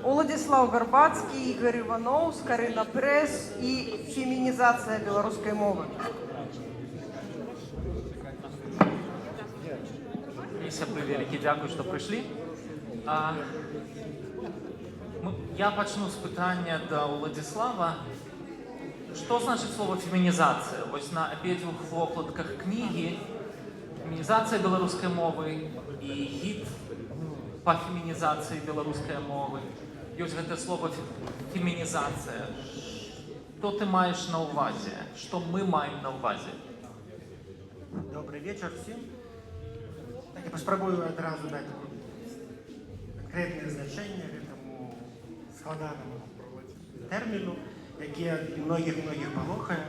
Уладзіслаў Гарбацкі, Ігор Іваноў, Скарына Прэс і фемінізацыя беларускай мовы. Сябры вялікі, дзякуй, што прыйшлі. Я пачну з пытання да Уладзіслава. Што значыць слова фемінізацыя? Вось на абедзвюх вокладках кнігі фемінізацыя беларускай мовы і гід па фемінізацыі беларускай мовы. Ёсць гэтае слова фемінізацыя. Што ты маеш на ўвазе? Што мы маем на ўвазе? Добрый вечер всем. Я паспрабую адразу даць канкрэтнае значэнне гэтаму складанаму тэрміну, які многіх палохае.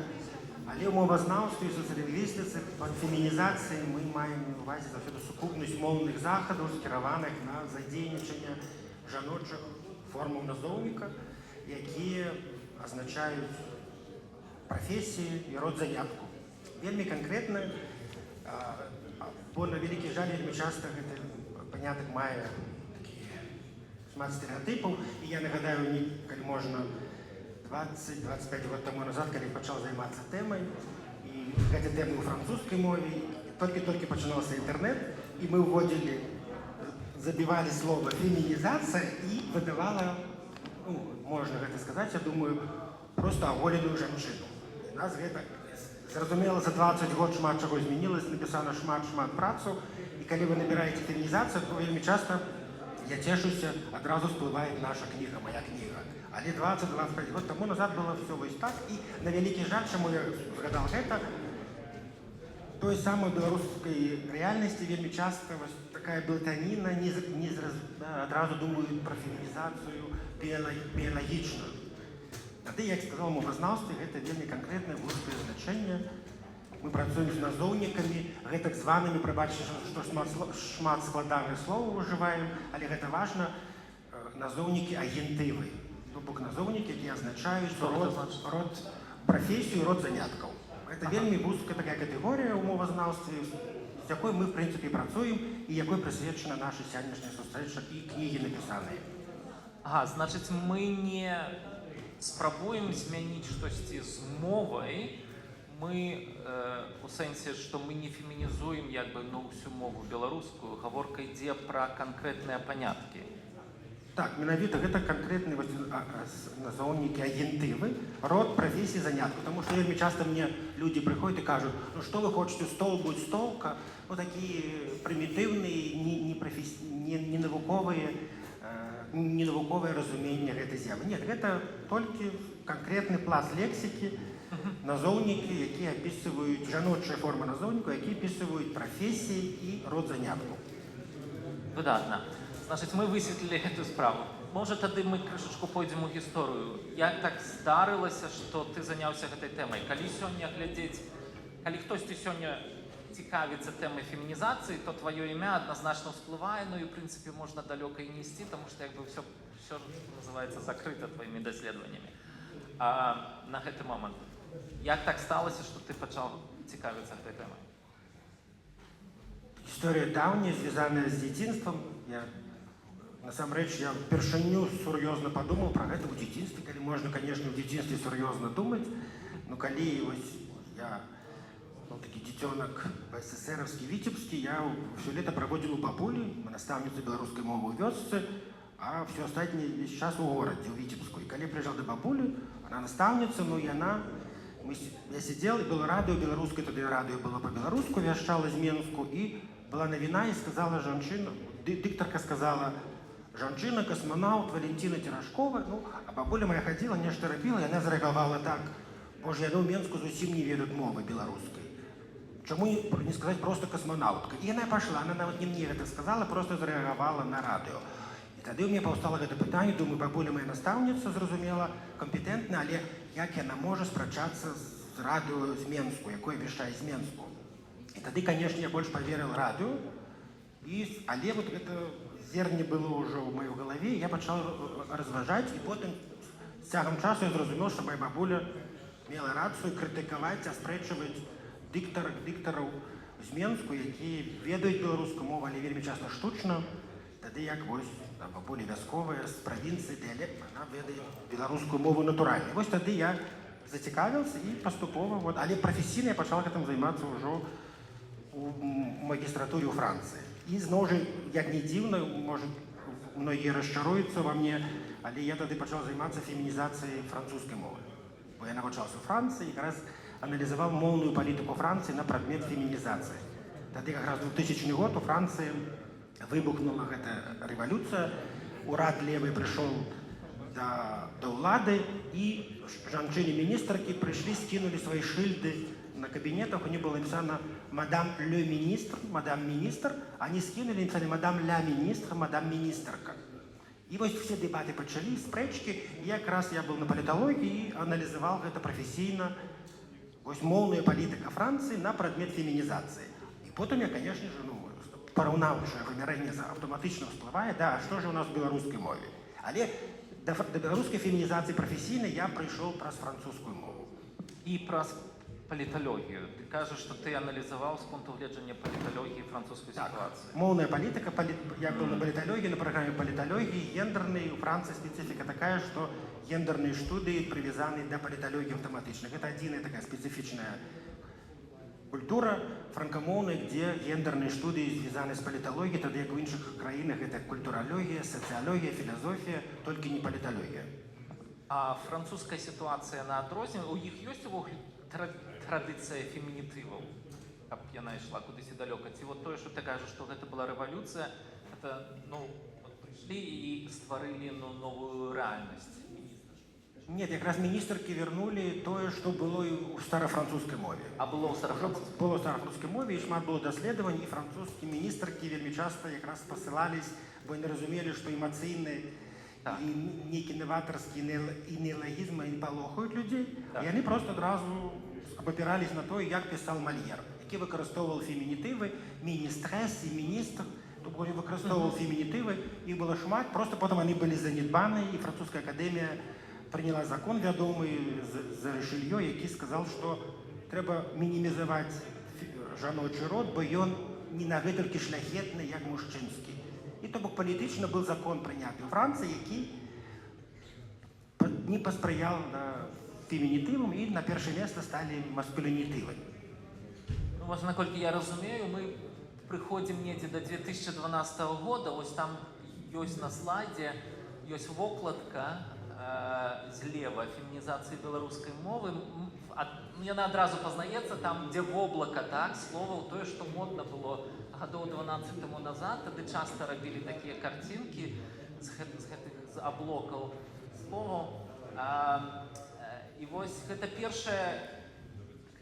Але ў мовазнаўстве і сацыялінгвістыцы пад фемінізацыяй мы маем на ўвазе заўсёды сукупнасць моўных захадаў, скіраваных на задзейнічанне жаночых формаў назоўніка, якія азначаюць прафесіі і род занятку. Вельмі канкрэтна, бо на вялікі жаль вельмі часта гэты панятак мае шмат стэрэатыпаў, і я нагадаю, калі можна, 20-25 год таму назад, калі пачаў займацца тэмай, і гэтай тэмы ў французскай мове, толькі пачынаўся інтэрнэт, і мы ўводзілі, забівалі слова фемінізацыя і выдавала, можна гэта сказаць, я думаю, проста аголеную жанчыну. І нас гэта, зразумела, за 20 год шмат чаго змянілася, напісана шмат працаў, і калі вы набіраеце фемінізацыю, то вельмі часта, я цешуся, адразу всплывае наша кніга, моя кніга. Але 20-25 год таму назад было все вось так, і на вялікі жаль, чаму я згадал гэта, той самой беларускай рэальнасці вельмі часта вось такая блатаніна адразу думаюць пра фемінізацыю біялагічна. Тады, як сказал, у мовазнаўстве гэта вельмі канкрэтнае вузкае значэнне. Мы працуем з назоўнікамі, гэтак званымі, прабачце, што шмат складаных словаў ужываем, але гэта важна, назоўнікі агентывы. То бок назоўнікі, якія азначаюць род прафесію, род заняткаў. Гэта вельмі вузкая такая катэгорыя ў мовазнаўстве, з якой мы, в прынцыпе, працуем і якой прысвечана наша сённяшняя сустрэча і кнігі напісаныя. Значыць, мы не спрабуем змяніць штосьці з мовай, мы у сэнсе, што мы не фемінізуем як бы на ўсю мову беларускую, гаворка ідзе пра канкрэтныя паняткі. Так, менавіта гэта канкрэтныя назоўнікі агентывы, род прафесіі занятку. Таму што вельмі часта мне людзі прыходзяць і кажуць, ну што вы хочаце, стол будь столка, ну такія прымітыўныя, ненавуковыя разуменне гэтай з'явы. Не, гэта толькі канкрэтны пласт лексікі, назоўнікі, якія апісваюць жаночыя формы назоўніку, якія апісваюць прафесіі і род занятку. Выдатна. Значыць, мы высветлілі гэтую справу. Можа, тады мы крышачку пойдзем у гісторыю. Як так здарылася, што ты заняўся гэтай тэмай? Калі сёння глядзець, калі хтосьці сёння цікавіцца тэмай фемінізацыі, то тваё імя адназначна ўсплывае, ну і, ў прынцыпе, можна далёка і не ісці, таму што як бы ўсё называецца закрыта тваімі даследаваннямі. На гэты момант. Як так сталася, што ты пачаў цікавіцца гэтай тэмай? Гісторыя даўняя, звязаная з дзяцінствам. Насамрэч, я впершыню сур'ёзна падумаў пра гэта ў дзяцінстве, калі можна, канешне, ў дзяцінстве сур'ёзна думаць, но калі я такі дзіцёнак СССРаўскі, віцебскі, я ўсё лета праводзіў у бабулі, настаўніцу беларускай мовы ў вёсцы, а ўсё астатняе весь час у горадзе, ў Віцебску. І калі прыязджаў да бабулі, она настаўніца, я сидел, и было радио белорусское, тогда радио было по-белорусски, вещало из Менску, и была новина, и сказала женщина, дикторка сказала, женщина, космонавт Валентина Тирашкова, а бабуля моя ходила, нечто робила, и она зареагировала так, боже, я в Менску зовсім не ведут мовы белорусской. Чему не сказать просто космонавтка? И она пошла, она нават не мне это сказала, просто зареагировала на радио. И тогда у меня повстало это питание, думаю, бабуля моя наставница, зразумела, компетентна, але як яна можа спрачацца з радыо з Менску, якое вяшчае з Менску. І тады, канешне, я больш паверыў радыо, але вот гэта зерне было ўжо ў маёй галаве, я пачаў разважаць, і потым з цягам часу я зразумеў, што моя бабуля мела рацыю крытыкаваць, аспрэчваць дыктараў з Менску, якія ведаюць беларускую мову, але вельмі часта штучна, тады як вось болей вясковая з правінцыі дыялект, яна ведае беларускую мову натуральна. Вось тады я зацікавіўся і паступова, але прафесійна я пачаў гэтым займацца ўжо у магістратуры ў Францыі. І зноў жа, як не дзіўна, можа, многія расчаруюцца ва мне, але я тады пачаў займацца фемінізацыяй французскай мовы. Бо я навучаўся ў Францыі і якраз аналізаваў моўную палітыку Францыі на прадмет фемінізацыі. Тады якраз 2000 год у Францыі выбухнула гэта рэвалюцыя, урад левый прыйшоў да ўлады і жанчыны-міністркі прыйшлі, скінулі свае шыльды на кабінетах, у них было написано «Мадам ле министр», «Мадам министр», они скинули, написали «Мадам ля министр», «Мадам министрка». И вот все дебаты почались, спрэчки, и якраз я был на политологии и анализовал это профессийно, вот моўная политика Франции на предмет феминизации. И потом я, конечно же, параўнаўшы вымярэнне автоматично всплывае, да, а что же у нас в беларускай мове? Але до беларускай феминизации профессийной я пришел праз французскую мову. И праз политологию. Ты кажешь, что ты анализовал с пункта гледжання политологии французскую ситуацию. Моўная политика, я был на политологии, на программе политологии, гендерной. У Франции специфика такая, что гендерные студии привязаны до политологии автоматично. Это отдельная такая специфичная культура франкомовная, где гендерные студии связаны с политологией, тогда как в іншых краінах это культурология, социология, философия, только не политология. А французская ситуация на адрозненне, у іх ёсць увогуле традыцыя фемінітываў, каб яна ішла кудысьці далёка. Ці вот тое, што ты кажаш, што гэта была рэвалюцыя, это, прыйшлі і стварылі новую рэальнасць. Нет, якраз міністркі вернули тое, што было і ў старафранцузскай мове. А было ў старафранцузскай? Было ў старафранцузскай мове, і шмат было даследаванняў, і французскія міністркі вельмі часта якраз спасылались, бо яны разумелі, што эмацыйны і нейкі новаторскі і неологізм не палохаюць людзей. І яны просто адразу абапірались на тое, як пісаў Мольер, які выкарыстоўваў фемінітывы, міністрэс і міністр. Тобто він выкарыстоўваў фемінітывы, іх было шмат, просто потым яны былі занедбаны, і французская акадэмія приняла закон вядомый за Ришелье, які сказал, что трэба мінімізаваць жаночы род, бо ён не на гэтулькі шляхетны, як мужчынскі. І то бок палітычна был закон прыняты ў Францыі, які не паспрыял фемінітывам, і на першае месца сталі маскулінітывы. Вот, наколькі я разумею, мы прыходзім недзе до 2012 года, ось там ёсць на слайдзе, ёсць вокладка, злева фемінізацыі беларускай мовы. Яна адразу пазнаецца там, дзе воблака, так, словаў, тое, што модна было гадоў 12 таму назад, тады часта рабілі такія карцінкі з гэтых аблокаў словаў. І вось гэта першая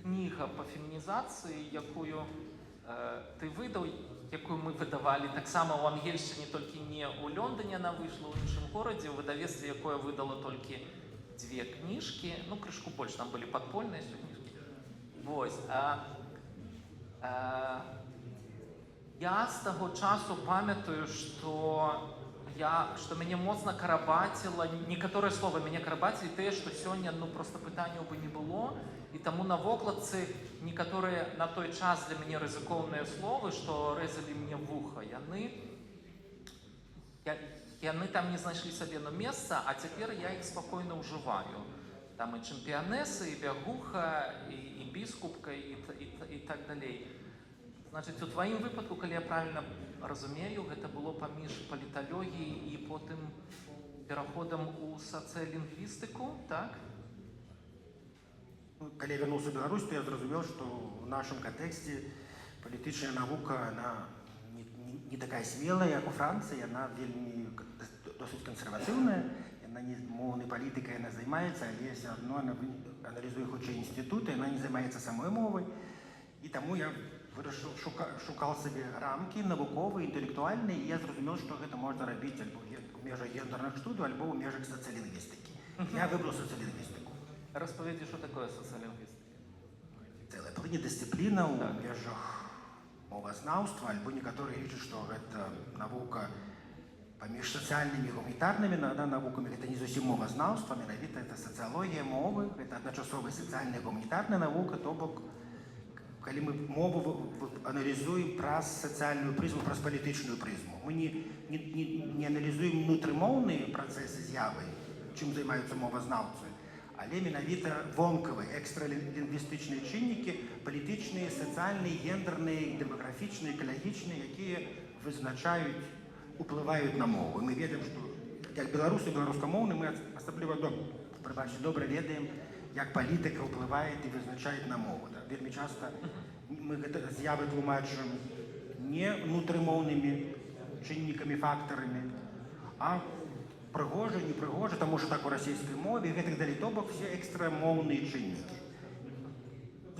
кніга па фемінізацыі, якую ты выдаў, якую мы выдавалі таксама ў ангельшчыне, толькі не ў Лондоне яна выйшла, ў іншым горадзе, ў выдавецтве, якое выдало толькі 2 кніжкі, крышку больш, там былі падпольныя кніжкі. Вось. Я з таго часу памятаю, што мяне моцна карабаціла, некаторыя словы мяне карабацілі тыя, што сёння проста пытанняў бы не было, і таму на вокладцы некаторыя на той час для мяне рызыкоўныя словы, што рэзалі мне вуха, яны там не знайшлі сабе месца, а цяпер я іх спакойна ўжываю. Там і чэмпіянесы, і бягуха, і біскупка, і так далей. Значыць, у тваім выпадку, калі я правільна разумею, гэта было паміж паліталогіяй і потым пераходам у сацыялінгвістыку, так? Калі я вярнуўся ў Беларусь, то я зразумеў, што ў нашым кантэксце палітычная навука, яна не такая смелая, як у Францыі, яна вельмі досыць кансерватыўная, яна не моўнай палітыкай яна займаецца, але все адно яна аналізуе хутчэй інстытуты, яна не займаецца самой мовай. І таму я шукаў сабе рамкі навуковыя, інтэлектуальныя, і я зразумеў, што гэта можна рабіць альбо ў межах гендерных студый, альбо ў межах сацыялінгвістыкі. Я выбраў сацыялінгвістыку. Распавядзі, што такое сацыялінгвістыка? Цэлая дысцыпліна ў межах мовазнаўства, альбо некаторыя лічаць, што гэта навука паміж сацыяльнымі і гуманітарнымі навукамі, гэта не зусім мовазнаўства, менавіта гэта сацыялогія мовы, гэта адначасова сацыяльная і гуманітарная навука, то бок калі мы мову аналізуем праз сацыяльную прызму, праз палітычную прызму. Мы не аналізуем унутрымоўныя працэсы з'явы, чым займаюцца мовазнаўцы, але менавіта вонкавыя, экстралінгвістычныя чыннікі, палітычныя, сацыяльныя, гендерныя, дэмаграфічныя, экалагічныя, якія вызначаюць, уплываюць на мову. Мы ведаем, што як беларусы, беларускамоўны, мы асабліва добра ведаем, як палітыка ўплывае і вызначае на мову. Вельмі часта мы гэта з'явы тлумачым не унутрымоўнымі чыннікамі, фактарамі, а прыгожа, непрыгожа, таму што так у расійскай мове, гэтак далей, то бок все экстрамоўныя чыннікі.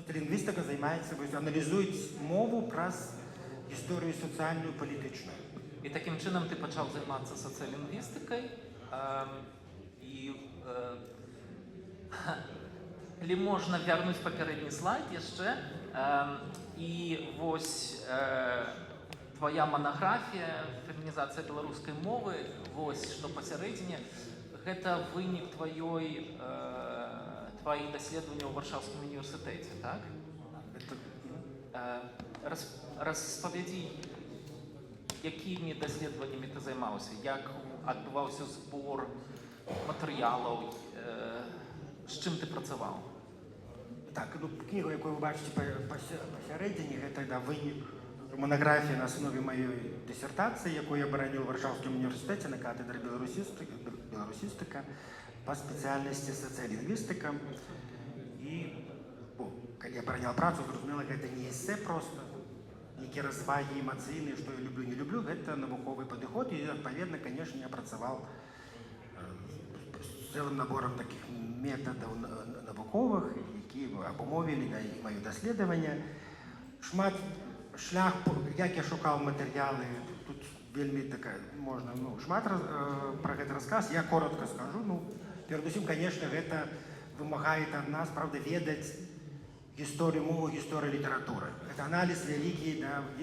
Лінгвістыка займаецца, аналізуюць мову праз гісторыю сацыяльную, палітычную. І таким чином ти почав займатися соціолінгвістикою. Калі можна вернуть попередній слайд ще. І ось твоя монографія «Фемінізація білоруської мови», ось що посередині, це винік твоїх досліджень у Варшавському університеті, так? Розповіді, якими дослідженнями ти займався, як відбувався збір матеріалів, з чим ти працював? Так, книгу, яку ви бачите посередині, це винік монографії на основі моєї дисертації, яку я боронив у Варшавському університеті на кафедрі білорусістика по спеціальності соціолінгвістика. І коли я бороняв працю, зрозуміло, це не есе просто, некие разваги эмоційні, що я люблю, не люблю, це науковий підход, і, відповідно, звісно, я працював з цілим набором таких методів наукових, які обумовили моє дослідження. Шлях, як я шукав матеріали, тут вельми така, можна, шмат про це розказ, я коротко скажу. Передусім, звісно, це вимагає від нас, правда, ведати історію мови, історію літератури. Це аналіз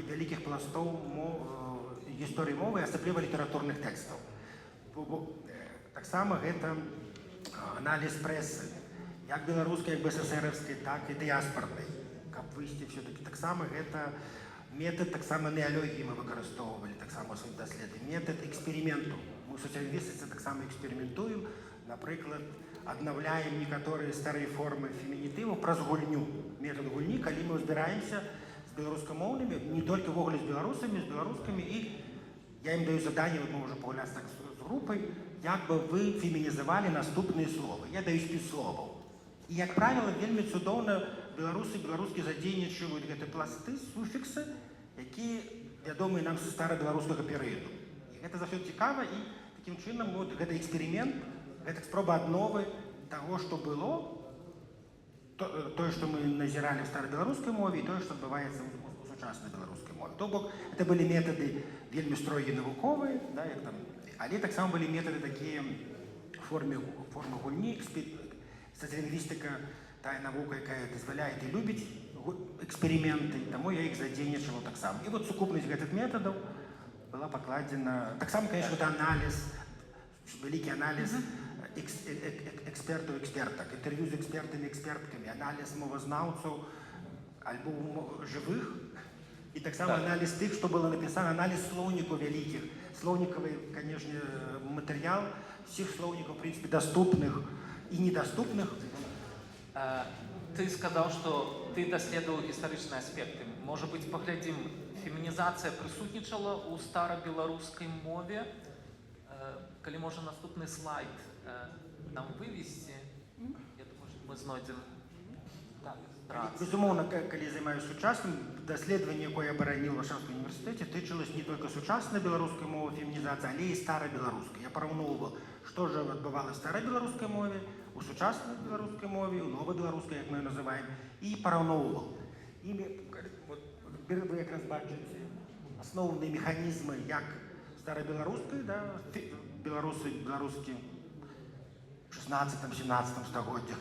великих пластов історії мови, особливо літературних текстів. Так само це аналіз преси, як білоруської, як БССРівської, так і діаспорної. Каб вийти все-таки. Так само це метод, так само неології ми використовували, так само свої досліди. Метод експерименту. Ми соціолінгвісти це так само експериментуємо. Наприклад, обновляем некоторые старые формы феминитивов праз гульню. Метод гульни, коли мы разбираемся с белорусскомовными, не только в огле с белорусами, с белорусскими, и я им даю задание, вот мы уже погуляли так с группой, как бы вы феминизовали наступные слова. Я даю спіс словов. І, як правило, вельми цудовно белоруски задейничують гэты пласты, суфікси, які відомі нам з старобелорусского періоду. І це завжди цікаво, і таким чином вот, гэта експеримент, гэта спроба адновы того, что было, тое, что мы назирали в старобеларускай мове, и тое, что адбываецца у сучаснай беларускай мове. То бок, это были методы вельмі строгія навуковыя, да, як там, але таксама былі методы такія формы гульні, соціолінгвістика, тая навука, якая дазваляе і любіць эксперименты, таму я іх задзейнічаваў таксама. І вот сукупнасць гэтых методаў была пакладзена, таксама, конечно, это анализ, великий анализ экспертов, эксперток, интервью с экспертами, экспертками, анализ мовознаўцаў, альбо живых, и так само анализ тых, что было написано, анализ слоўнікаў великих. Слоўнікавый, конечно, материал, всех слоўнікаў, в принципе, доступных и недоступных. Ты сказал, что ты доследовал исторические аспекты. Может быть, поглядим, феминизация присутничала у старобелорусской мове? Калі можна наступний слайд нам вивести, я думаю, що ми знайдемо. Безумовно, калі займаюся сучасним, дослідження, яке я боронив в Варшавському університеті, тичилось не тільки сучасної білоруської мови фемінізації, але і старобілоруської. Я порівнював, що ж відбувалося в старобілоруській мові, у сучасній білоруській мові, у новобілоруській, як ми її називаємо, і порівнював. І ви якраз бачите основні механізми, як старобілоруської, да, белорусские в 16-17 стагоддзях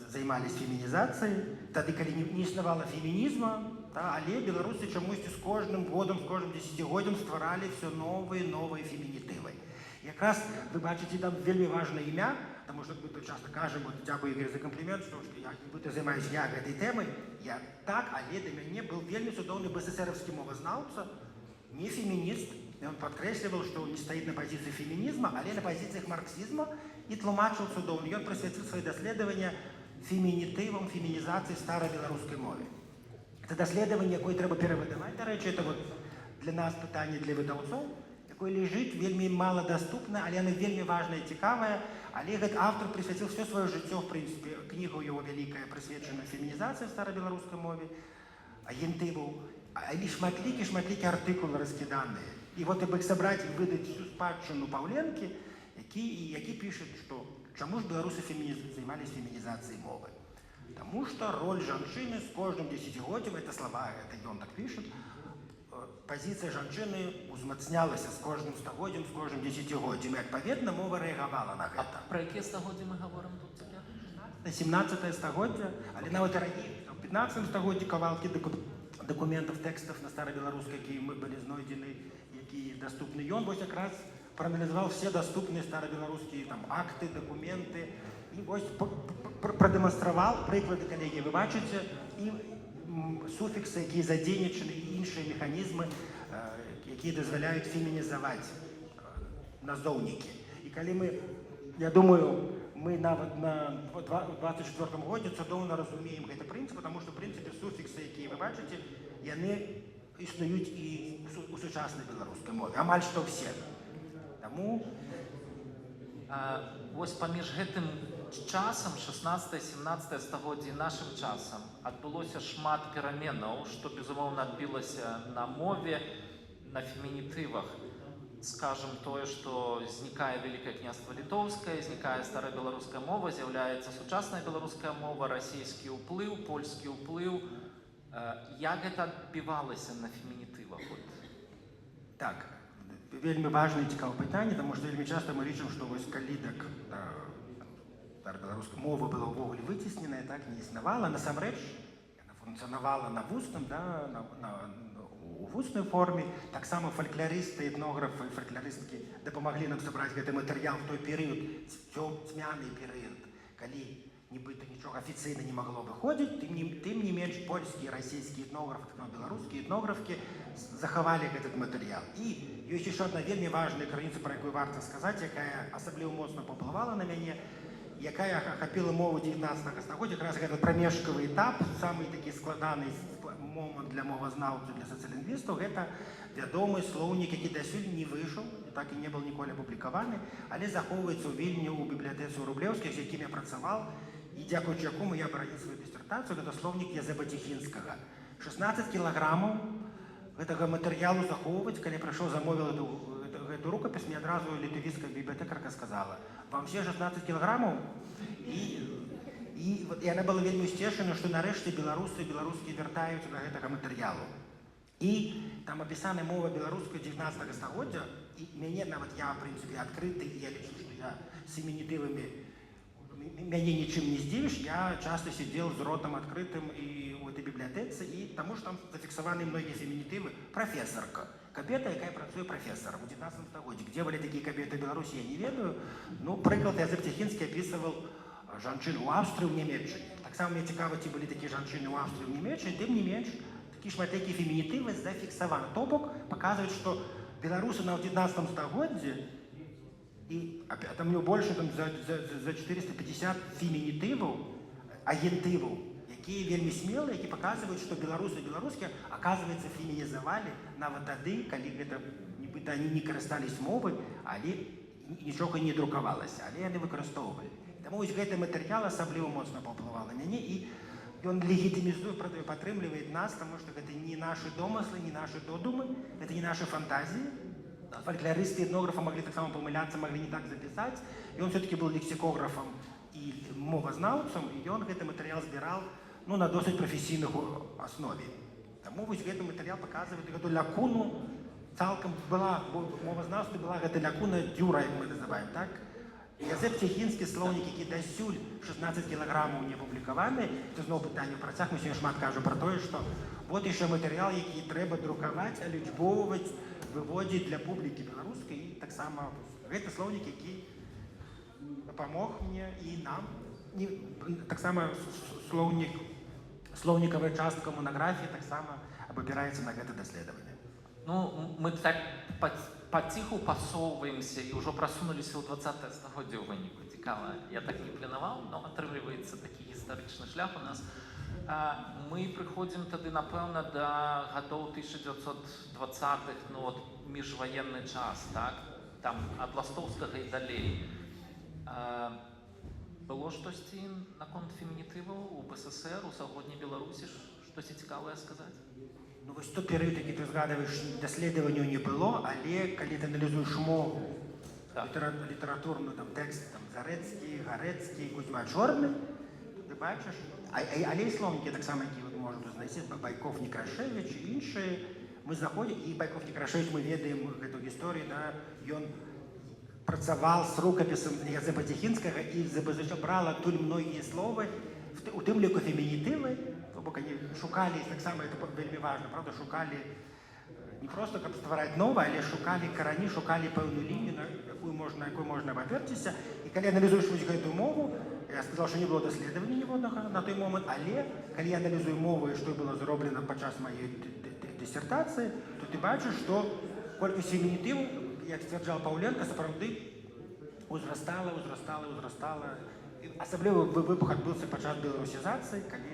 займались фемінізацыяй, тады, калі не існавала фемінізма, да, але беларусы чамусьці з кожным годам, з кожным десятигоддзям стваралі все новыя фемінітывы. Як Якраз ви бачите там вельмі важне ім'я, тому що ми тут часто кажемо, от дякую Ігор за комплімент, що я нібито займаюся я гэтай тэмай. Я так, але для мяне быў вельмі цудоўны бССРовскі мовазнаўца, не фемініст. Он подкрэсліваў, што он не стаіць на пазіцыі фемінізма, але на пазіцыях марксізма і тлумачыў цудоўна. Ён прысвяціў свае даследаванне фемінітывам, фемінізацыі старабеларускай мове. Це даследаванне, якое трэба перавыдаваць, дарэчы, это вот для нас пытанне для выдаўцоў, якое лежыць вельмі маладаступна, але яно вельмі важнае і цікавае. Але гэты аўтар прысвяціў все сваё жыццё, в прынцыпе, кніга ў яго вялікая прысвечана фемінізацыі старабеларускай мове, агентываў, але шматлікі артыкулы раскіданыя. І вот іх сабраць і выдаць всю спадчыну Паўленкі, які піша, што чаму ж беларусы займаліся фемінізацыяй мовы. Таму што роль жанчыны з кожным дзесяцігоддзям, это слова, это ён так піша, пазіцыя жанчыны узмацнялася з кожным стагоддзям, з кожным дзесяцігоддзям, і адпаведна мова рэагавала на гэта. Про якія стагоддзі мы гаворым тут цяпер? 17 стагоддзя, але нават і раней, у 15 стагоддзі кавалкі дакументаў, тэкстаў на старабеларускай, якія мы былі знойдзены, якія даступны. Ён вось якраз прааналізаваў все даступныя старабеларускія там акты, дакументы і вось прадэманстраваў прыклады, калегі, вы бачыце, і суфіксы, якія задзейнічаны, і іншыя механізмы, якія дазваляюць фемінізаваць назоўнікі. І калі мы, я думаю, мы нават на 24-м годзе цудоўна разумеем гэты прынцып, потому што, в прынцыпе, суфіксы, якія вы бачыце, яны існуюць і у сучаснай беларускай мове, амаль што ўсе. Таму вось паміж гэтым часам, 16-17 стагоддзі, нашым часам, адбылося шмат пераменаў, што, безумоўна, адбілася на мове, на фемінітывах. Скажем, тое, што знікае Вялікае княства Літоўскае, знікае старая беларуская мова, з'яўляецца сучасная беларуская мова, расійскі ўплыў, польскі ўплыў. Як гэта адбівалася на фемінітывах? Так, вельмі важнае і цікавае пытанне, таму што вельмі часта мы лічым, што вось калі так старабеларуская мова была ўвогуле выцесненая, так не існавала. Насамрэч, яна функцыянавала на вусным, у вуснай форме. Таксама фальклорысты, этнографы, фальклорысткі дапамаглі нам сабраць гэты матэрыял в той перыяд, цьмяны перыяд, калі нібыта нічога афіцыйна не магло выходзіць, тым не менш польскія, расійскія этнографы, беларускія этнографкі захавалі гэты матэрыял. І ёсць яшчэ адна вельмі важная крыніца, пра якую варта сказаць, якая асабліва моцна паўплывала на мяне, якая ахапіла мову 19 стагоддзя, якраз гэта прамежкавы этап, самы такі складаны момант для мовазнаўцаў, для сацыялінгвістаў, гэта вядомы слоўнік, які дасюль не выйшаў, так і не быў ніколі апублікаваны, але захоўваецца ў Вільні ў бібліятэцы ў Рублеўскіх, з якім я працаваў, і дзякуючы якому я бараніў сваю дысертацыю. Гэта слоўнік Язэба Цехінскага. 16 кілаграмаў гэтага матэрыялу захоўваць. Калі прыйшоў, замовіў гэту рукапіс, мне адразу літвійская бібліятэкарка сказала: вам все 16 кілаграмаў? І яна была вельмі сцешана, што нарэшце беларускія вяртаюцца да гэтага матэрыялу. І там апісана мова беларуская 19 стагоддзя, і мяне нават, я, в прынцыпе, адкрыты, і я лічу, што я з фемінітывамі мяне нічым не здзівіш. Я часта сидзеў з ротам адкрытым і ў этой бібліятэцы, і таму што там зафіксаваны многія фемінітывы. Прафесарка, кабета, якая працуе прафесарам у 19 стагоддзі. Дзе былі такія кабеты ў Беларусі, я не ведаю. Ну, прыклад, Язэп Цехінскі апісваў жанчын у Аўстрыі, ў Нямецчыне. Таксама мне цікава, ці былі такія жанчыны ў Аўстрыі, ў Нямецчыне. Тым не менш, такі шматлікія фемінітывы зафіксаваны. То бок паказваюць, што беларусы на 19 стагоддзі, і там больше за 450 фемінітываў, агентываў, якія вельмі смелыя, які паказваюць, што беларусы і беларускія, аказваецца, фемінізавалі нават тады, калі гэта нібыта они не карыстались мовай, але нічога не друкавалася, але яны выкарыстоўвалі. Таму вось гэты матэрыял асабліва моцна паўплывала на мяне, і ён легітымізуе, падтрымлівае нас, таму што гэта не нашы домыслы, не нашы додумы, гэта не нашы фантазіі. Фольклористы и этнографы могли так само помыляться, могли не так записать. И он все-таки был лексикографом и мовознаўцам, и он этот материал збирал на досить профессийной основе. Тому вот этот материал показывает эту лякуну, цалком была, мовознаўства была эта лякуна дюра, как мы называем, так? Язэп Цехінскі, слоўнік, які дасюль 16 кілаграмаў не апублікаваны. Це зноў пытанне ў працах, мы сёння шмат кажам пра тое, што вот яшчэ матэрыял, які трэба друкаваць, алічбоўваць, выводзіць для публікі беларускай і таксама Гэта слоўнік, які дапамог мне і нам. Таксама слоўнікавая частка монаграфіі таксама абапіраецца на гэта даследаванне. Ну, мы так паціху пасоўваемся і ўжо прасунуліся ў 20-е стагоддзе ў выніку. Цікава, я так не планаваў, но атрымліваецца такі гістарычны шлях у нас. Мы прыходзім тады, напэўна, да гадоў 1920-х, ну от міжваенны час, так? Там ад Ластовскага і далей. Было штосьці наконт фемінітываў у БССР, у заходняй Беларусі, штосьці цікавае сказаць? Ну, вось той перыяд, які ты згадваеш, даследаванняў не было, але калі ты аналізуеш мову, літаратурную, там, тэкст, там, Зарэцкі, Гарэцкі, Кузьма Чорны, то ты бачыш, але і слоўнікі таксама, які можна знайсці, Байков, Некрашевіч і іншыя, мы заходзім, і Байков, Некрашевіч, мы ведаем гэту гісторыю, да, ён працаваў з рукапісам Язэпа Цехінскага і брал адтуль многія словы, у тым ліку фемінітывы, то бок они шукалі, таксама это вельмі важна, правда, шукалі не просто каб ствараць новае, але шукалі карані, шукалі пэўную лінію, на якой можна абаперціся. І калі аналізуеш вось гэтую мову, я сказал, што не было даследавання ніводнага на той момант, але калі я аналізую мову і што было зроблена падчас маёй дысертацыі, то ты бачыш, што колькасць фемінітываў, як сцвярджаў Паўленка, сапраўды узрастала. Асабліва выбух адбыўся падчас беларусізацыі, калі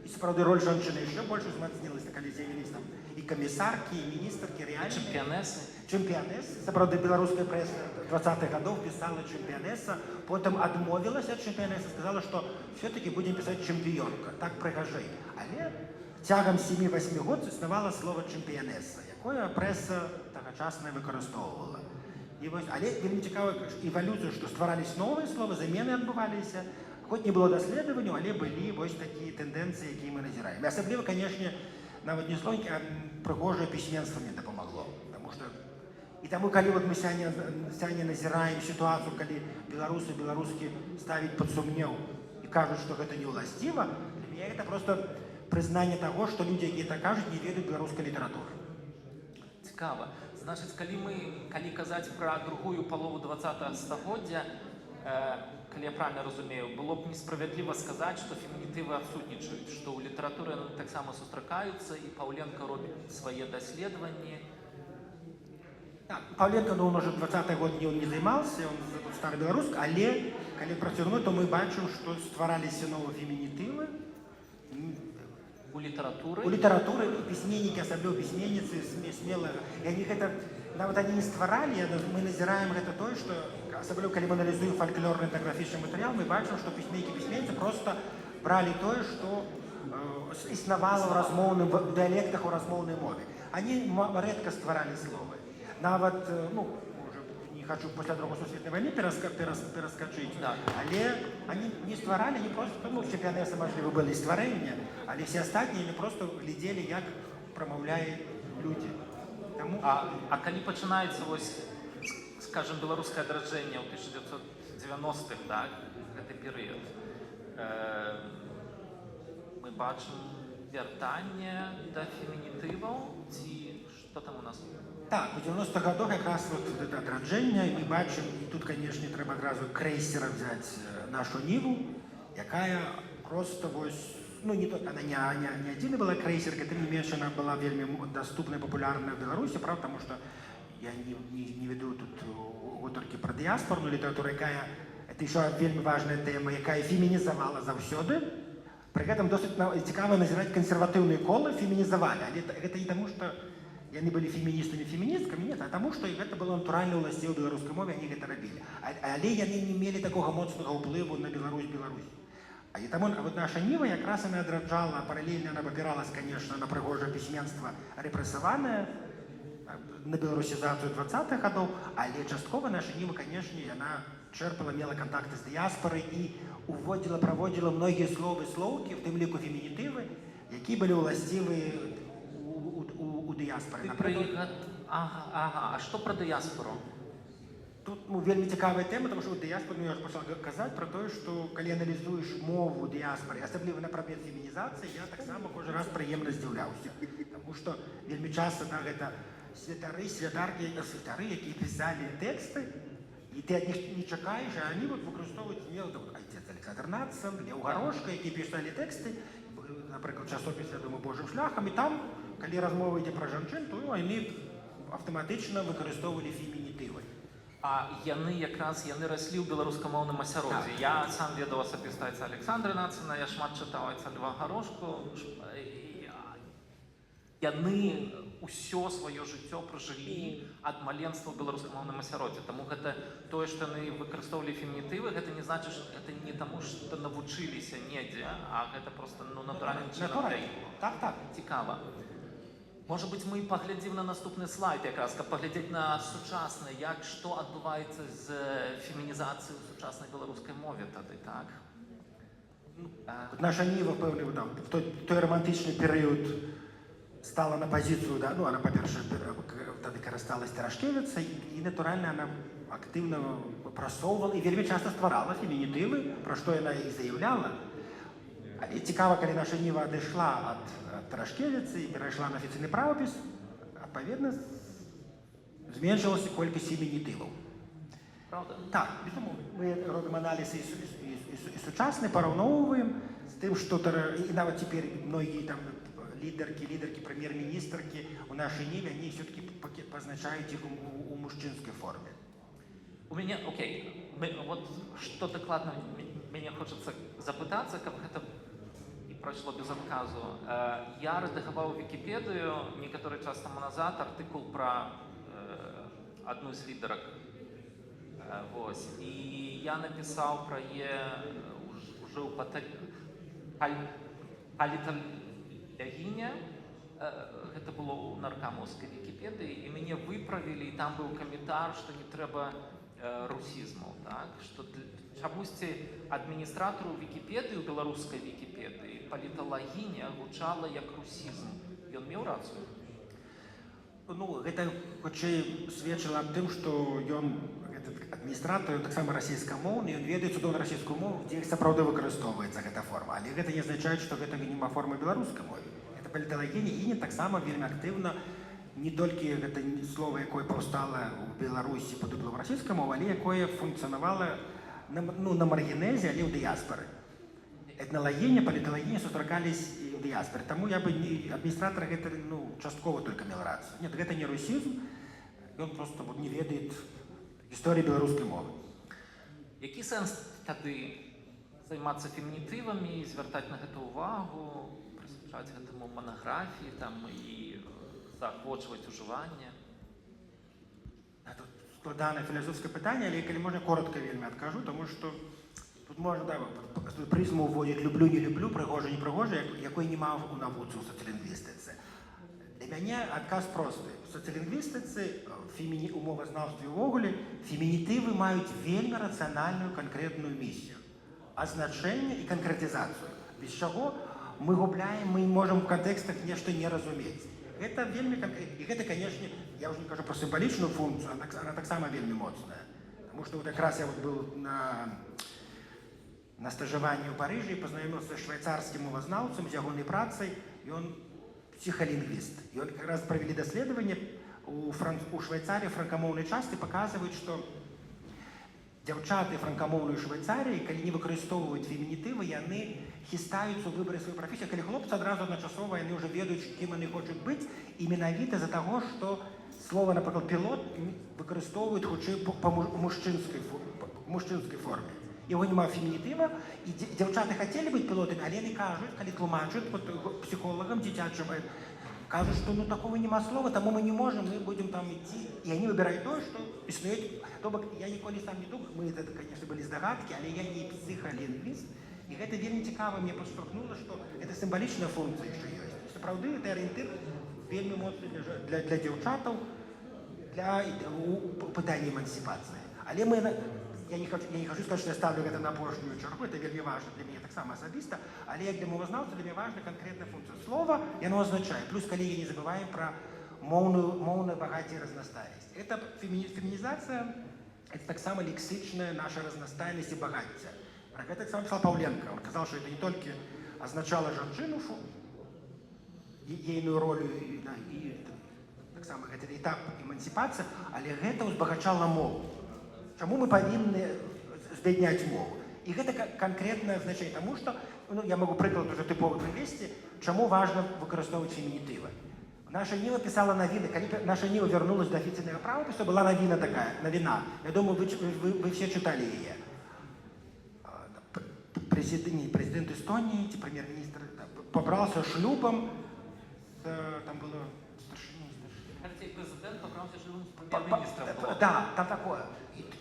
і сапраўды роль жанчыны яшчэ больш узмацнілася, калі з'явіліся там і камісаркі, і міністркі, рэальна. Чэмпіянэс. Сапраўды беларуская прэса 20-х гадоў пісала чэмпіянэса, потым адмовілася ад чэмпіянэса, сказала, што все-таки будзем пісаць чэмпіёнка, так прыгажэй. Але цягам 7-8 год існавала слова чэмпіянэса, якое прэса тагачасная выкарыстоўвала. Але вельмі цікава эвалюцыю, што стварались новыя словы, замены адбываліся, хоць не было даследаванняў, але былі вось такія тэндэнцыі, якія мы назіраем. І асабліва, канешне, нават не слоўнікі, а прыгожае пісьменства мне дапамагло. І таму, калі мы сёння назіраем сітуацыю, калі беларускі ставяць пад сумнеў і кажуць, што гэта не ўласціва, для мяне гэта проста прызнанне таго, што людзі, якія так кажуць, не ведаюць беларускай літаратуры. Цікава. Значыць, калі казаць пра другую палову 20-го стагоддзя, калі я правильно разумею, было б несправядліва сказаць, што фемінітывы адсутнічаюць, што ў літаратуры таксама сустракаюцца, і Паўленка робіць свае даследаванні. Паўленка, ну, уже 20-й год не займаўся, он стары беларуск, але калі працягнуць, то мы бачым, што ствараліся новыя фемінітывы, у літаратуры, пісьменнікі, асабліва пісьменніцы, смелыя. І они гэта, нават они не стваралі, мы назіраем гэта тое, што, асабліва, калі мы аналізуем фальклорны этнаграфічны матэрыял, мы бачым, што пісьменнікі, пісьменніцы проста бралі тое, што існавала ў размоўным, у дыялектах, у размоўнай мове. Они рэдка стваралі словы. Нават, ну, не хочу пасля Другой сусветнай вайны пераскачыць, але они не стваралі, они просто, ну, чэмпіянэсы, мажліва, былі стварэння, але все астатнія просто глядзелі, як прамаўляе людзі. А калі пачынаецца, вось, скажем, беларускае адраджэнне ў 1990-х, так, гэты перыяд, мы бачым вяртанне да фемінітываў, ці што там у нас? Так, у 90-х годах якраз вот это адраджэнне, і мы бачым, і тут, канешне, трэба адразу крэйсера взяць нашу Ніву, якая просто вось, ну, не только, она не адзіна была крэйсерка, тым не менш, она была вельмі доступная, популярная в Беларусі, правда, потому что я не веду тут гутаркі пра дыяспорную літаратуру, якая, это еще вельмі важная тэма, якая фемінізавала заўсёды, пры гэтым досыць цікава назіраць кансерватыўныя колы фемінізавалі, але гэта не таму, што яны былі феміністамі, феміністкамі, нет, а таму, што гэта было натуральна ўласціва ў беларускай мове, они гэта рабілі. Але яны не мелі такога моцнага ўплыву на Беларусь. А і таму вот наша Ніва якраз она адраджала, паралельна она абапіралась, конечно, на прыгожае пісьменства рэпрэсаванае, на беларусізацыю 20-х гадоў, але часткова наша Ніва, канешне, яна чэрпала, мела кантакты з дыяспорай і праводзіла многія словы, слоўкі, в тым ліку фемінітывы, які былі ўласцівы у дыяспоры. А што пра дыяспору? Тут вельмі цікавая тэма, тому што у дыяспоры, я ж пачала казаць пра тое, што калі аналізуеш мову дыяспоры, асабліва на прадмет фемінізацыі, я таксама кожны раз прыемна здзіўляўся. Таму што вельмі часта гэта святары, якія пісалі тэксты, І ти ад них не чакаеш, а они выкарыстоўваюць смело, отец Александр Нацан, Леў Гарошка, які пісалі тэксты, напрыклад, часопіс, я думаю, Божым шляхам, і там, калі размова ідзе пра жанчын, то яны аўтаматычна выкарыстоўвалі фемінітывы. А яны раслі ў беларускамоўным асяроддзі. Я сам ведаў асабіста айца Александра Нацана, я шмат чытаў айца Льва Гарошку. Яны ўсё сваё жыццё пражылі ад маленства ў беларускамоўным асяроддзі. Таму гэта тое, што яны выкарыстоўвалі фемінітывы, гэта не значыць, што гэта не таму, што навучыліся недзе, а гэта проста натуральным чынам для іх. Так. Цікава. Можа быць, мы паглядзім на наступны слайд якраз, каб паглядзець на сучаснае, што адбываецца з фемінізацыяй у сучаснай беларускай мове тады, так? Наша Ніва, пэўны, в той романтычны перыяд стала на пазіцыю, она, па-перше, тады карысталась Тарашкевіцай, і, натуральна, она актыўна прасоўвала і вельмі часта стварала фемінітывы, пра што яна і заяўляла. Але цікава, калі наша Ніва адышла ад Тарашкевіцы і перайшла на афіцыйны правапіс, адпаведна, зменшылася колькасць фемінітываў. Правда? Так, безумоўна. Мы робім аналіз і сучасны, параўноўваем з тым, што і нават цяпер многія там лідеркі, прэм'ер-міністркі у нашай Ніве, они все-таки позначаюць іх у мужчынскай форме. У мяне, окей, вот што дакладна мяне хочацца запытацца, каб гэта і прайшло без адказу. Я рэдагаваў Вікіпедыю некаторы час таму назад артыкул пра адну з лідарак. І я напісаў пра яе ўжо ў паліталягіне. Гэта было ў наркамаўскай Вікіпедыі, і мяне выправілі, і там быў каментар, што не трэба русізмаў, так? Што чамусьці адміністратару Вікіпедыі, у беларускай Вікіпедыі, паліталагіня гучала як русізм. Ён меў рацыю? Гэта хутчэй сведчыла аб тым, што ён, адміністратор, ён таксама расійскамоўны, ён ведае цудоўна расійскую мову, дзе сапраўды выкарыстоўваецца гэта форма. Але гэта не азначае, што гэта няма формы беларускай мовы. Гэта паліталагіня, і не таксама вельмі актыўна не толькі гэта слово, якое паўстала ў Беларусі пад уплывам расійскай мовы, але якое функцыянавала на маргінезе, але ў дыяспары. Этналагіня, паліталагіня сустракались і ў дыяспары. Таму я бы адміністратор гэта часткова толькі меў рацыю. Нет, гэта не русізм, ён проста не ведае гісторыі беларускай мовы. Які сэнс тады займацца фемінітывамі, звяртаць на гэта ўвагу, прысвячаць гэтаму манаграфіі там і заахвочваць ужыванне? Тут складанае філасофскае пытанне, але калі можна, коротка вельмі адкажу, таму што тут можна прызму ўводзіць люблю, не люблю, прыгожа, не прыгожа, якой няма ў навуцы ў сацыялінгвістыцы. Для мяне адказ просты. У сацыялінгвістыцы, у мовазнаўстве ўвогуле, фемінітывы маюць вельмі рацыянальную канкрэтную місію. Азначэнне і канкрэтызацыю. Без чаго мы губляем, мы можам у кантэкстах нешта не разумець. Гэта вельмі канкрэтна. І гэта, канешне, я ўжо не кажу пра сімвалічную функцыю, она таксама вельмі моцная. Таму што якраз я быў на стажаванні ў Парыжы і пазнаёміўся з швейцарскім мовазнаўцам, з ягонай працай, ён псіхалінгвіст. Ён якраз правялі даследаванне у Швейцарыі, франкамоўнай частцы паказваюць, што дзяўчаты франкамоўнай Швейцарыі, калі не выкарыстоўваюць фемінітывы, яны хістаюцца ў выбары сваёй прафесіі, калі хлопцы адразу адначасова яны ўжо ведаюць, кім яны хочуць быць, і менавіта з-за таго, што слова, напрыклад, пілот выкарыстоўваюць хутчэй па мужчынскай форме. Яго няма фемінітыва, і дзяўчаты хацелі быць пілотамі, але яны кажуць, калі тлумачаць псіхолагам дзіцячым, кажуць, што такого няма слова, таму мы не можам, мы будзем там ісці. І яны выбіраюць тое, што існуюць. То бок, я ніколі сам не думаю, мы, это, конечно, былі здагадкі, але я не псіхалінгвіст, і гэта вельмі цікава мне падштурхнула, што гэта сімвалічная функцыя, што ёсць. Сапраўды, гэта арыентыр вельмі моцны для дзяўчатаў, для пытання эмансіпацыі. Але мы... Я не хочу сказать, что я ставлю это на апошнюю чергу, это вельмі важно для меня, так само особисто, але як для мовазнаўца, для меня важна конкретная функция слова, и оно означает. Плюс, коллеги, не забываем про моўную багацце и разнастайнасць. Это феминизация, это так само лексичная наша разнастайнасць и багацце. Про это так само писал Павленко. Он сказал, что это не только означало жанчыну, ейную роль, и так само это этап эмансипации, але это узбагачало мову. чаму мы павінны збядняць мову. І гэта канкрэтнае значэнне, таму што, ну, я могу прыклад уже тыповы прывесці, чаму важна выкарыстоўваць фемінітывы. Наша Ніла писала новины, когда наша Нила вернулась до официального правописа, была новина такая, новина. Я думаю, вы все читали ее. Президент Эстонии, премьер-министр, побрался шлюбом, там было Президент побрался шлюбом с премьер-министром. Да, там такое.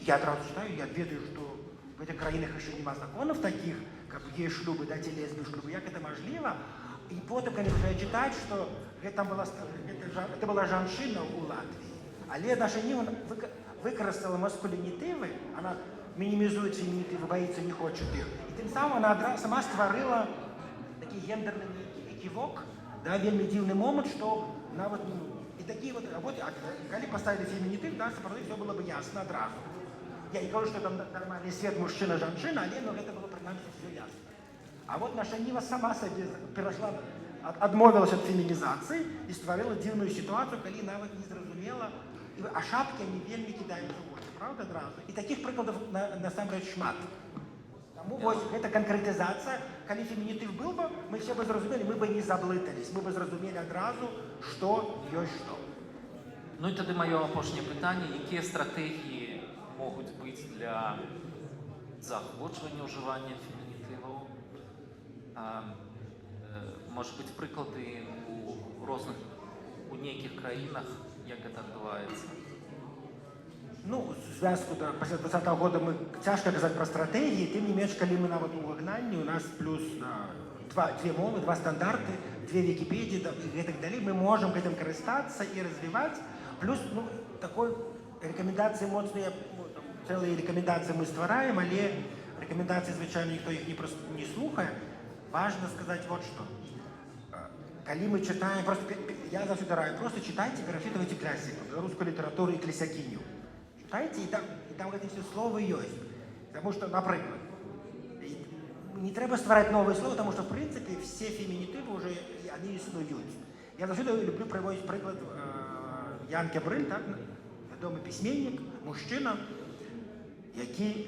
Я сразу читаю, я ведаю, что в этих краинах еще нема законов таких, как есть шлюбы, да, те лесбые шлюбы, як это можливо. И потом, конечно, я читаю, что это была жанчына у Латвии. Але наша Ніла використала маскулінітиви, она минимизует феминитивы, боится, не хочет их. И тем самым она сама створила такий гендерный экивок, да, вельми дивный момент, что она вот, и такие вот, когда поставили феминитив, да, сопротив, все было бы ясно одразу. Я не говорю, что там нормальный свет мужчина, женщина, але, но это было принаймні все ясно. А вот наша Ніла сама себе перешла, отмовилась от феминизации и створила дивную ситуацию, когда нават не зразумела, а шапки они вельми кидаются в очі, правда, одразу? И таких прикладов насамрэч шмат. Тому ось гэта канкрэтызацыя, калі фемінітыв был бы, мы все бы зразумелі, мы бы не заблытались, мы бы зразумелі адразу, што ёсць што. Ну і тады маё апошняе пытанне, якія стратэгіі могуць быць для заахвочвання ўжывання фемінітываў? Может быть, прыклады у нейкіх краінах, як гэта адбываецца? Ну, звязку да, пасля 2020 года мы цяжка казаць пра стратэгіі, тым не менш, калі мы нават у выгнанні, у нас плюс две мовы, два стандарты, две Вікіпедіі і гэтак далей, мы можам гэтым карыстацца і развіваць. Плюс, ну, такой рэкамендацыі моцныя, цэлыя рэкамендацыі мы ствараем, але рэкамендацыі, звычайна, ніхто іх не слухае. Важно сказать вот что. Калі мы читаем, просто я заўсёды раю, просто читайте, перачитывайте классику, беларускую литературу и клесякіню. Читайте, и там эти все слова есть. Потому что, например, не треба ствараць новые слова, потому что, в принципе, все феминитивы уже, они існують. Я заўсёды люблю приводить приклад Ян Кябрыль, так, вядомы письменник, мужчина, які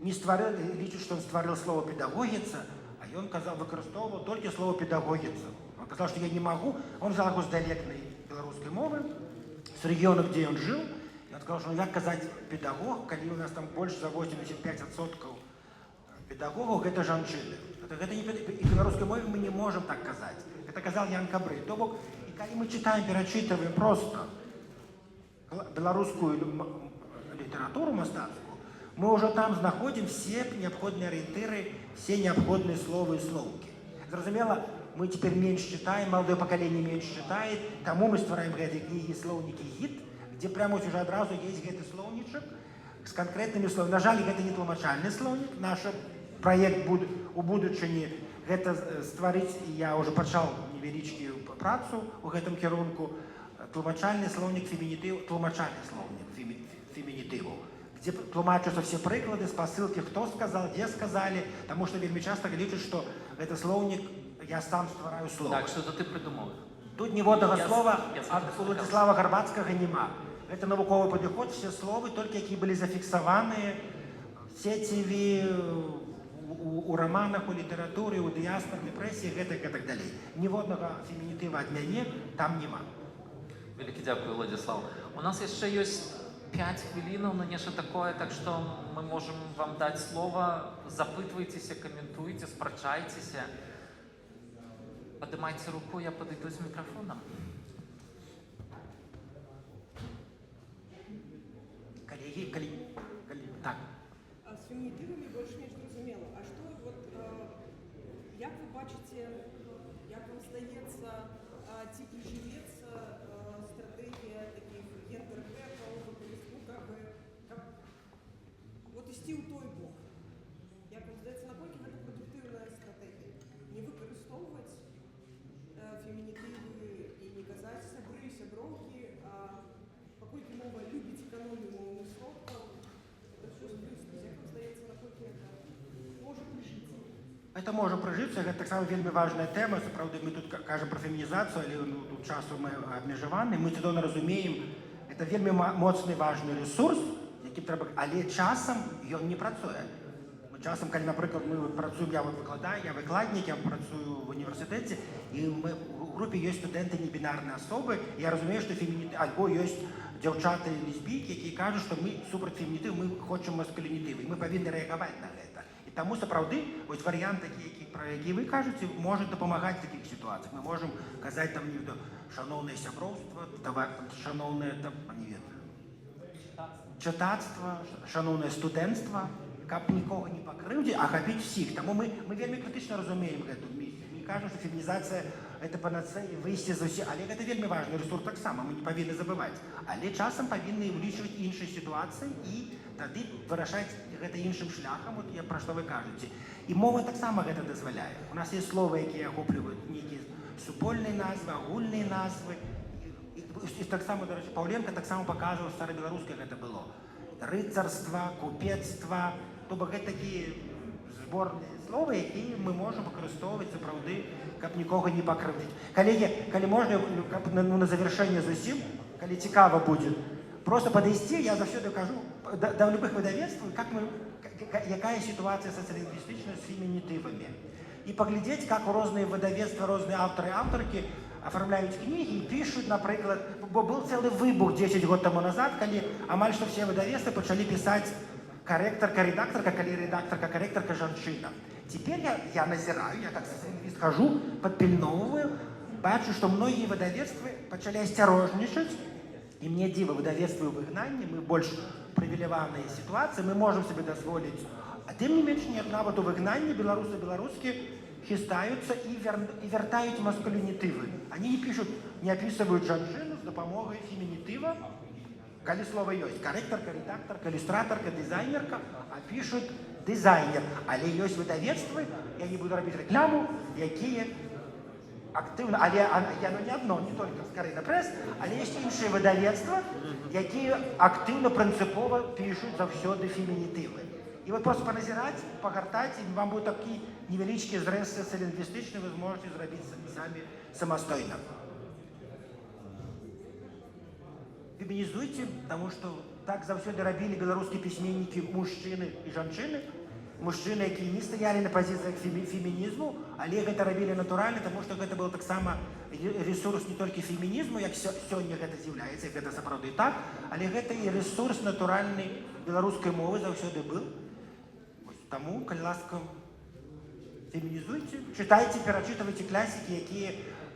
не стварил, лічыць, что он стварил слово «педагогица», а он выкарыстоўваў толькі слово «педагогица». Он сказал, что я не могу. Он взял его с диалектной белорусской мовы, с региона, где он жил. И он сказал, что ну, як казать педагог, когда у нас там больше за 85% педагогов, это жанчыны. Это не, и в белорусской мове мы не можем так казать. Это казал Ян Кабрыль. То бок, и когда мы читаем, перечитываем просто белорусскую литературу мастацкую, мы уже там находим все необходимые ориентиры, все необходимые слова и словки. Зразумела, мы теперь меньше читаем, молодое поколение меньше читает, тому мы створаем гэты книги, словники гид, где прямо уже одразу есть гэты словничек с конкретными словами. На жаль, это не тлумачальный словник. Наш проект у будучыні гэта стварыць, я уже пачаў невялічкую працу у гэтым кірунку, тлумачальный словник феминитиву, тлумачальный словник феминитиву, где тлумачатся все приклады, спасылки, кто сказал, где сказали, потому что вельмі часто лічаць, что это словник я сам ствараю слова. Так, что-то ты придумал. Тут ніводнага слова ад Уладзіслава Гарбацкага няма. Гэта навуковы падыход, все словы, толькі якія былі зафіксаваныя в сеціве, у романах, у літаратуры, у дыяспорнай прэсе, гэтак і так далей. Ніводнага фемінітыва ад мяне там няма. Вялікі дзякую, Владзіслав. У нас яшчэ ёсць 5 хвілінаў на нешта такое, так што мы можам вам даць слова. Запытвайцеся, каментуйце, спрачайцеся. Поднимайте руку, я подойду с микрофоном. Коллеги, так. З фемінітивами більш-менш зрозуміло. А що, от, як ви бачите, як вам здається, ці приживеться стратегія таких гендер-хэпов, Фейсбука, от істи у той бок? Як вам здається, наскільки це продуктивна стратегія? Не використовувати фемінітиви і не казати сябри, сябровки, а поскольку мова любить економію мовних сроків, це все сплюснуть. Як вам здається, наскільки це може прижитися? Это можа прыжыцца, гэта таксама вельмі важная тэма. Сапраўды, мы тут кажам пра фемінізацыю, але тут часу мы абмежаваны. Мы цудоўна разумеем, это вельмі моцны важны ресурс, яким трэба, але часам ён не працуе. Часам, калі, напрыклад, мы працуем, я выкладаю, я выкладнік, я працую в універсітэце, і у групе ёсць студэнты небінарныя асобы, я разумею, што фемінітыў, альбо ёсць дзяўчаты лесбійкі, якія кажуць, што мы супраць фемінітыў, мы хочам маскулінітывы, і мы павінны рэагаваць на гэта. І таму сапраўды вось варыянт такі, пра які вы кажаце, можа дапамагаць в такіх сітуацыях. Мы можам казаць там не шаноўнае сяброўства, шаноўнае там, не ведаю, чытацтва, шаноўнае студэнцтва, каб нікога не пакрыўдзіць, а хапіць всіх. Таму мы вельмі крытычна разумеем гэту місію. Мы кажам, што фемінізацыя это панацея, выйсце з усіх, але гэта вельмі важны рэсурс таксама, мы не павінны забываць. Але часам павінны ўлічваць іншыя сітуацыі і тады вырашаць гэта іншым шляхам, вот пра што вы кажаце. І мова таксама гэта дазваляе. У нас есть словы, якія ахопліваюць нейкія супольныя назвы, агульныя назвы. І таксама, дарэчы, Паўленка таксама паказваў, старабеларускае гэта было. Рыцарства, купецтва, то бок гэта такія зборныя словы, якія мы можам выкарыстоўваць сапраўды, каб нікога не пакрыўдзіць. Калегі, калі можна, каб на завяршэнне зусім, калі цікава будзе, просто падысці, я заўсёды кажу, да любых выдавецтваў, якая сітуацыя сацыялінгвістычная з фемінітывамі. І паглядзець, как розныя выдавецтва, розныя аўтары і аўтаркі оформляюць кнігі і пішуць, напрыклад, бо быў цэлы выбух 10 год таму назад, калі амаль што все выдавецтвы пачалі пісаць корректорка, редакторка, калі редакторка, корректорка, жанчына. Теперь я назираю, я как сацыялінгвіст хожу, подпільноўваю, бачу, што многія выдавецтвы пачалі асцярожнічаць, і мне дзіва, выдавецтвы ў выгнанні, мы больш прывіляваныя сітуацыі, мы можам себе дазволіць. А тым не менш, нет, нават у выгнанні беларусы беларускі хістаюцца і вяртаюць маскулінітывы. Они не пишут, не описывают жанчыну з дапамогай фемінітыва, калі слова ёсць. Корректорка, редакторка, иллюстраторка, дизайнерка, а пишут дизайнер. Але ёсць выдавецтвы, я не буду рабіць рэкламу, якія актыўна, але яно не одно, не только Карина Пресс, але ёсць іншыя выдавецтва, якія актыўна, прынцыпова пишут заўсёды фемінітывы. И вот просто поназирать, погортать, и вам будет такой невеличкий зрэз сацыялінгвістычны, вы сможете зрабіць сами самостойно. Фемінізуйте, потому что так заўсёды рабілі беларускія пісьменнікі мужчыны і жанчыны. Мужчыны, якія не стаялі на пазіцыях фемінізму, але гэта рабілі натуральна, тому што гэта был таксама ресурс не толькі фемінізму, як сёння гэта з'яўляецца, гэта сапраўды так, але гэта і ресурс натуральнай беларускай мовы заўсёды быў. Таму, калі ласка, фемінізуйце, чытайце, перачытывайце класікі, якія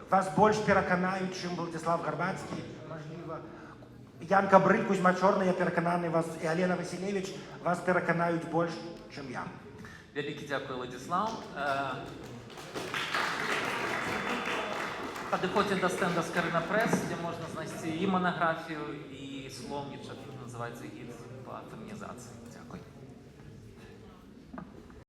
вас больш пераканаюць, чым Владзіслав Гарбацкі, мажліва, Ян Кабрыль, Кузьма Чорны, я перакананы вас, і Алена Васілевіч вас пераканаюць больш, чым я. Вялікі дзякуй, Владзіслав. Падыходзьце да стэнда з Карина Пресс, дзе можна знайсці і манаграфію, і слоўнічак, называецца гід па фемінізацыі.